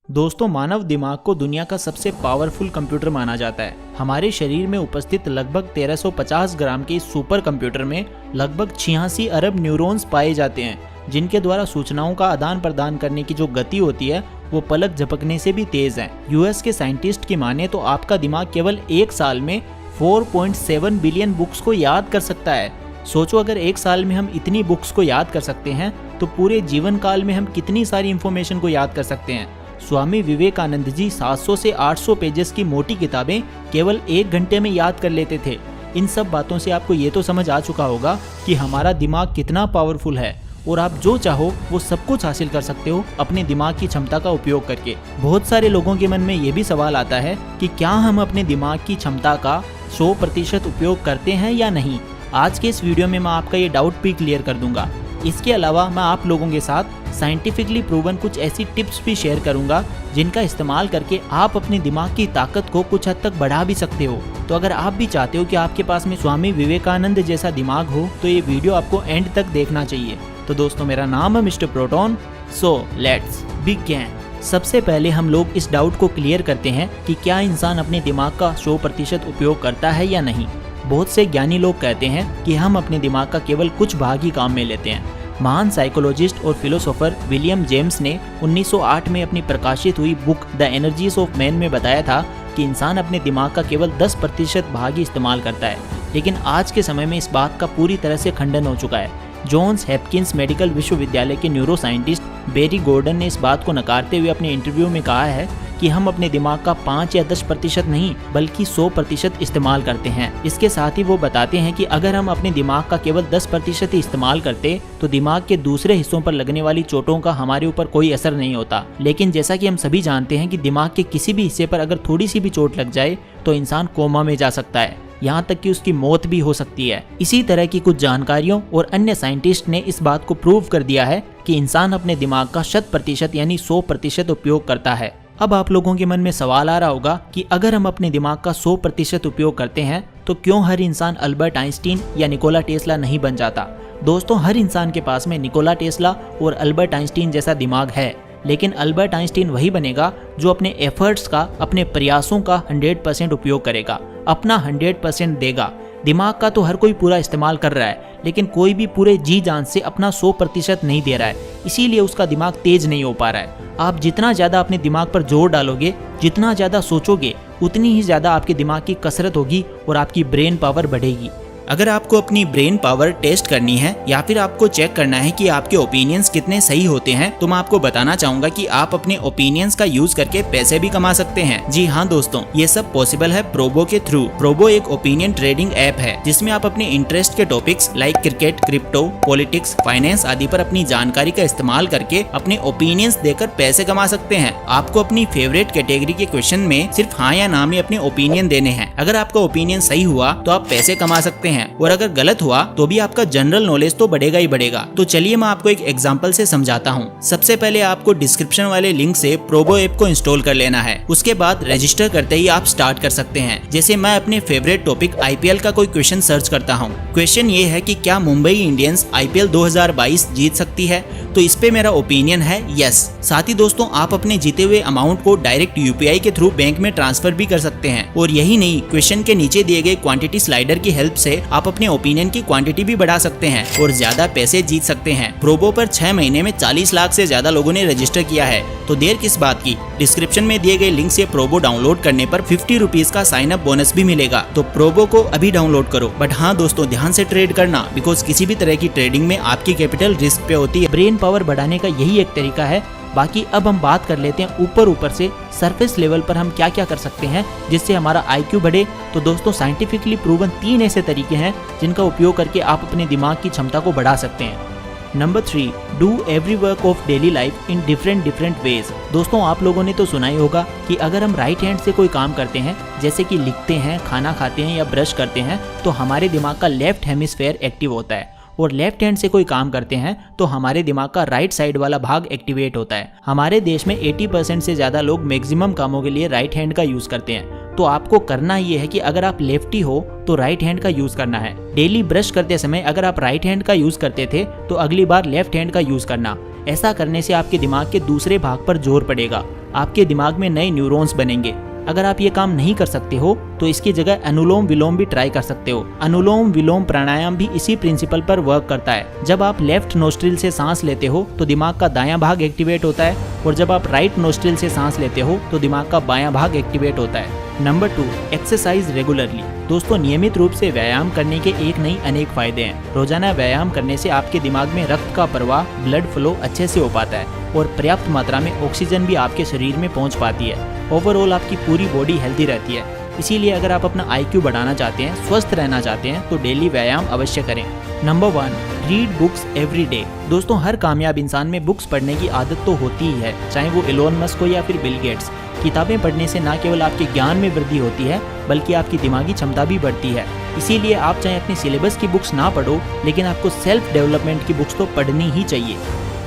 दोस्तों, मानव दिमाग को दुनिया का सबसे पावरफुल कंप्यूटर माना जाता है। हमारे शरीर में उपस्थित लगभग 1350 ग्राम के इस सुपर कंप्यूटर में लगभग 86 अरब न्यूरॉन्स पाए जाते हैं, जिनके द्वारा सूचनाओं का आदान प्रदान करने की जो गति होती है वो पलक झपकने से भी तेज है। यूएस के साइंटिस्ट की माने तो आपका दिमाग केवल एक साल में 4.7 बिलियन बुक्स को याद कर सकता है। सोचो, अगर एक साल में हम इतनी बुक्स को याद कर सकते हैं तो पूरे जीवन काल में हम कितनी सारी इंफॉर्मेशन को याद कर सकते हैं। स्वामी विवेकानंद जी 700 से 800 पेजेस की मोटी किताबें केवल 1 घंटे में याद कर लेते थे। इन सब बातों से आपको ये तो समझ आ चुका होगा कि हमारा दिमाग कितना पावरफुल है और आप जो चाहो वो सब कुछ हासिल कर सकते हो अपने दिमाग की क्षमता का उपयोग करके। बहुत सारे लोगों के मन में ये भी सवाल आता है कि क्या हम अपने दिमाग की क्षमता का 100% उपयोग करते हैं या नहीं। आज के इस वीडियो में मैं आपका ये डाउट भी क्लियर कर दूंगा। इसके अलावा मैं आप लोगों के साथ साइंटिफिकली प्रूवन कुछ ऐसी टिप्स भी शेयर करूंगा जिनका इस्तेमाल करके आप अपने दिमाग की ताकत को कुछ हद तक बढ़ा भी सकते हो। तो अगर आप भी चाहते हो कि आपके पास में स्वामी विवेकानंद जैसा दिमाग हो तो ये वीडियो आपको एंड तक देखना चाहिए। तो दोस्तों, मेरा नाम है mister proton, so let's begin. सबसे पहले हम लोग इस डाउट को क्लियर करते हैं कि क्या इंसान अपने दिमाग का 100% उपयोग करता है या नहीं। बहुत से ज्ञानी लोग कहते हैं कि हम अपने दिमाग का केवल कुछ भाग ही काम में लेते हैं। महान साइकोलॉजिस्ट और फिलोसोफर विलियम जेम्स ने 1908 में अपनी प्रकाशित हुई book the energies of man में बताया था कि इंसान अपने दिमाग का केवल 10% भाग ही इस्तेमाल करता है। लेकिन आज के समय में इस बात का पूरी तरह से खंडन हो चुका है। जॉन्स हॉपकिंस मेडिकल विश्वविद्यालय के न्यूरो साइंटिस्ट बेरी गॉर्डन ने इस बात को नकारते हुए अपने इंटरव्यू में कहा है कि हम अपने दिमाग का 5 या 10% नहीं बल्कि 100% इस्तेमाल करते हैं। इसके साथ ही वो बताते हैं कि अगर हम अपने दिमाग का केवल 10% ही इस्तेमाल करते तो दिमाग के दूसरे हिस्सों पर लगने वाली चोटों का हमारे ऊपर कोई असर नहीं होता। लेकिन जैसा कि हम सभी जानते हैं कि दिमाग के किसी भी हिस्से पर अगर थोड़ी सी भी चोट लग जाए तो इंसान कोमा में जा सकता है, यहाँ तक कि उसकी मौत भी हो सकती है। इसी तरह की कुछ जानकारियों और अन्य साइंटिस्ट ने इस बात को प्रूव कर दिया है कि इंसान अपने दिमाग का 100% यानी 100% उपयोग करता है। अब आप लोगों के मन में सवाल आ रहा होगा कि अगर हम अपने दिमाग का 100% उपयोग करते हैं तो क्यों हर इंसान अल्बर्ट आइंस्टीन या निकोला टेस्ला नहीं बन जाता। दोस्तों, हर इंसान के पास में निकोला टेस्ला और अल्बर्ट आइंस्टीन जैसा दिमाग है, लेकिन अल्बर्ट आइंस्टीन वही बनेगा जो अपने एफर्ट्स का, अपने प्रयासों का 100% उपयोग करेगा, अपना 100% देगा। दिमाग का तो हर कोई पूरा इस्तेमाल कर रहा है, लेकिन कोई भी पूरे जी जान से अपना 100% नहीं दे रहा है, इसीलिए उसका दिमाग तेज नहीं हो पा रहा है। आप जितना ज़्यादा अपने दिमाग पर जोर डालोगे, जितना ज़्यादा सोचोगे, उतनी ही ज़्यादा आपके दिमाग की कसरत होगी और आपकी ब्रेन पावर बढ़ेगी। अगर आपको अपनी ब्रेन पावर टेस्ट करनी है या फिर आपको चेक करना है कि आपके ओपिनियंस कितने सही होते हैं, तो मैं आपको बताना चाहूंगा कि आप अपने ओपिनियंस का यूज करके पैसे भी कमा सकते हैं। जी हाँ दोस्तों, ये सब पॉसिबल है प्रोबो के थ्रू। प्रोबो एक ओपिनियन ट्रेडिंग ऐप है जिसमें आप अपने इंटरेस्ट के topics like cricket, crypto, politics, finance आदि पर अपनी जानकारी का इस्तेमाल करके अपने ओपिनियंस देकर पैसे कमा सकते हैं। आपको अपनी फेवरेट कैटेगरी के क्वेश्चन में सिर्फ हाँ या ना में अपने ओपिनियन देने हैं। अगर आपका ओपिनियन सही हुआ तो आप पैसे कमा सकते हैं और अगर गलत हुआ तो भी आपका जनरल नॉलेज तो बढ़ेगा ही बढ़ेगा। तो चलिए मैं आपको एक एग्जांपल से समझाता हूँ। सबसे पहले आपको डिस्क्रिप्शन वाले लिंक से प्रोबो ऐप को इंस्टॉल कर लेना है। उसके बाद रजिस्टर करते ही आप स्टार्ट कर सकते हैं। जैसे मैं अपने फेवरेट टॉपिक आईपीएल का कोई क्वेश्चन सर्च करता हूँ। क्वेश्चन ये है कि क्या मुंबई इंडियंस आईपीएल 2022 जीत सकती है, तो इस पे मेरा ओपिनियन है यस। साथ ही दोस्तों, आप अपने जीते हुए अमाउंट को डायरेक्ट यूपीआई के थ्रू बैंक में ट्रांसफर भी कर सकते हैं। और यही नहीं, क्वेश्चन के नीचे दिए गए क्वांटिटी स्लाइडर की हेल्प से आप अपने ओपिनियन की क्वांटिटी भी बढ़ा सकते हैं और ज्यादा पैसे जीत सकते हैं। प्रोबो पर 6 महीने में 40 लाख से ज्यादा लोगों ने रजिस्टर किया है, तो देर किस बात की। डिस्क्रिप्शन में दिए गए लिंक से प्रोबो डाउनलोड करने पर 50 रुपीज का साइन अप बोनस भी मिलेगा। तो प्रोबो को अभी डाउनलोड करो। बट हाँ दोस्तों, ध्यान से ट्रेड करना, बिकॉज किसी भी तरह की ट्रेडिंग में आपकी कैपिटल रिस्क पे होती है। ब्रेन पावर बढ़ाने का यही एक तरीका है। बाकी अब हम बात कर लेते हैं ऊपर से सरफेस लेवल पर हम क्या क्या कर सकते हैं जिससे हमारा IQ बढ़े। तो दोस्तों, साइंटिफिकली प्रूवन 3 ऐसे तरीके हैं जिनका उपयोग करके आप अपने दिमाग की क्षमता को बढ़ा सकते हैं। Number 3, do every work of daily life in different ways. दोस्तों, आप लोगों ने तो सुना ही होगा कि अगर हम राइट हैंड से कोई काम करते हैं, जैसे कि लिखते हैं, खाना खाते हैं या ब्रश करते हैं, तो हमारे दिमाग का लेफ्ट हेमिस्फेयर एक्टिव होता है। और लेफ्ट हैंड से कोई काम करते हैं तो हमारे दिमाग का राइट साइड वाला भाग एक्टिवेट होता है। हमारे देश में 80% से ज़्यादा लोग मैक्सिमम कामों के लिए राइट हैंड का यूज़ करते हैं। तो आपको करना ये है कि अगर आप लेफ्टी हो तो राइट हैंड का यूज करना है। डेली ब्रश करते समय अगर आप राइट हैंड का यूज करते थे तो अगली बार लेफ्ट हैंड का यूज करना। ऐसा करने से आपके दिमाग के दूसरे भाग पर जोर पड़ेगा, आपके दिमाग में नए न्यूरॉन्स बनेंगे। अगर आप ये काम नहीं कर सकते हो तो इसकी जगह अनुलोम विलोम भी ट्राई कर सकते हो। अनुलोम विलोम प्राणायाम भी इसी प्रिंसिपल पर वर्क करता है। जब आप लेफ्ट नोस्ट्रिल से सांस लेते हो तो दिमाग का दायां भाग एक्टिवेट होता है, और जब आप राइट नोस्ट्रिल से सांस लेते हो तो दिमाग का बायां भाग एक्टिवेट होता है। Number 2, exercise regularly. दोस्तों, नियमित रूप से व्यायाम करने के एक नहीं अनेक फायदे हैं। रोजाना व्यायाम करने से आपके दिमाग में रक्त का प्रवाह, ब्लड फ्लो अच्छे से हो पाता है और पर्याप्त मात्रा में ऑक्सीजन भी आपके शरीर में पहुंच पाती है। ओवरऑल आपकी पूरी बॉडी हेल्दी रहती है। इसीलिए अगर आप अपना IQ बढ़ाना चाहते हैं, स्वस्थ रहना चाहते हैं, तो डेली व्यायाम अवश्य करें। Number 1, read books every day. दोस्तों, हर कामयाब इंसान में बुक्स पढ़ने की आदत तो होती ही है, चाहे वो एलोन मस्क हो या फिर बिल गेट्स। किताबें पढ़ने से न केवल आपके ज्ञान में वृद्धि होती है बल्कि आपकी दिमागी क्षमता भी बढ़ती है। इसीलिए आप चाहे अपने सिलेबस की बुक्स ना पढ़ो, लेकिन आपको सेल्फ डेवलपमेंट की बुक्स तो पढ़नी ही चाहिए।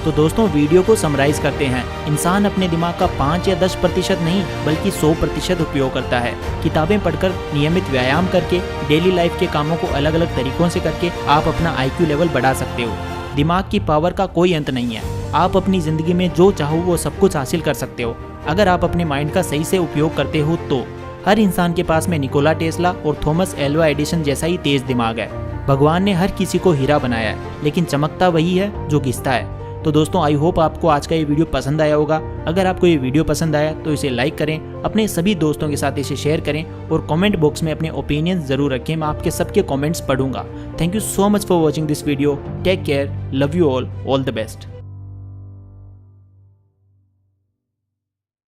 तो दोस्तों, वीडियो को समराइज करते हैं। इंसान अपने दिमाग का 5 या 10% नहीं बल्कि 100% उपयोग करता है। किताबें पढ़कर, नियमित व्यायाम करके, डेली लाइफ के कामों को अलग अलग तरीकों से करके आप अपना IQ लेवल बढ़ा सकते हो। दिमाग की पावर का कोई अंत नहीं है। आप अपनी ज़िंदगी में जो चाहो वो सब कुछ हासिल कर सकते हो अगर आप अपने माइंड का सही से उपयोग करते हो तो। हर इंसान के पास में निकोला टेस्ला और थॉमस एल्वा एडिसन जैसा ही तेज दिमाग है। भगवान ने हर किसी को हीरा बनाया है, लेकिन चमकता वही है जो घिसता है। तो दोस्तों, आई होप आपको आज का ये वीडियो पसंद आया होगा। अगर आपको ये वीडियो पसंद आया तो इसे लाइक करें, अपने सभी दोस्तों के साथ इसे शेयर करें और कमेंट बॉक्स में अपने ओपिनियंस जरूर रखें। मैं आपके सबके कमेंट्स पढ़ूंगा। Thank you so much for watching this video. Take care, love you all the best.